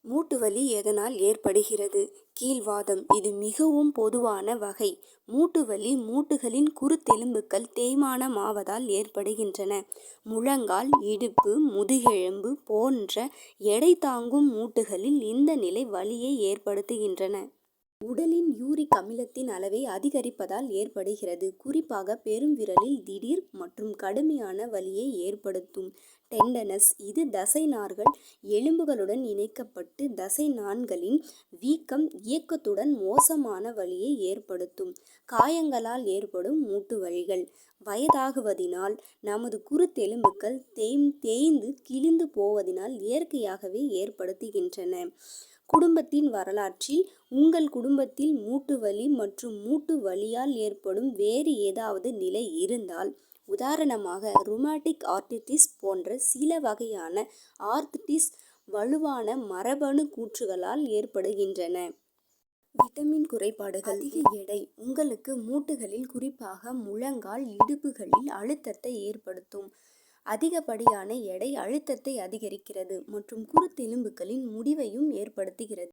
மூட்டு வலி எதனால் ஏற்படுகிறது? கீல்வாதம் இது மிகவும் பொதுவான வகை மூட்டு வலி மூட்டுகளின் குருத்தெலும்புகள் தேய்மானமாவதால் ஏற்படுகின்றன. முழங்கால், இடுப்பு, முதுகெலும்பு போன்ற எடை தாங்கும் மூட்டுகளில் இந்த நிலை வலியை ஏற்படுத்துகின்றன. உடலின் யூரிக் அமிலத்தின் அளவை அதிகரிப்பதால் ஏற்படுகிறது. குறிப்பாக பெருவிரலில் திடீர் மற்றும் கடுமையான வலியை ஏற்படுத்தும். டெண்டனஸ் இது தசைநார்கள் எலும்புகளுடன் இணைக்கப்பட்டு தசை நாண்களின் வீக்கம் இயக்கத்துடன் மோசமான வலியை ஏற்படுத்தும். காயங்களால் ஏற்படும் மூட்டு வலிகள் வயதாகுவதினால் நமது குருத்தெலும்புகள் தேய்ந்து கிழிந்து போவதினால் இயற்கையாகவே ஏற்படுத்துகின்றன. குடும்பத்தின் வரலாற்றில் உங்கள் குடும்பத்தில் மூட்டு வலி மற்றும் மூட்டு வலியால் ஏற்படும் வேறு ஏதாவது நிலை இருந்தால், உதாரணமாக ருமேட்டிக் ஆர்த்ரைட்டிஸ் போன்ற சில வகையான ஆர்த்ரைட்டிஸ் வலுவான மரபணு கூற்றுகளால் ஏற்படுகின்றன. விட்டமின் குறைபாடுகள். அதிக எடை உங்களுக்கு மூட்டுகளில் குறிப்பாக முழங்கால், இடுப்புகளில் அழுத்தத்தை ஏற்படுத்தும். அதிகப்படியான எடை அழுத்தத்தை அதிகரிக்கிறது மற்றும் குருத்தெலும்புகளின் முறிவையும் ஏற்படுத்துகிறது.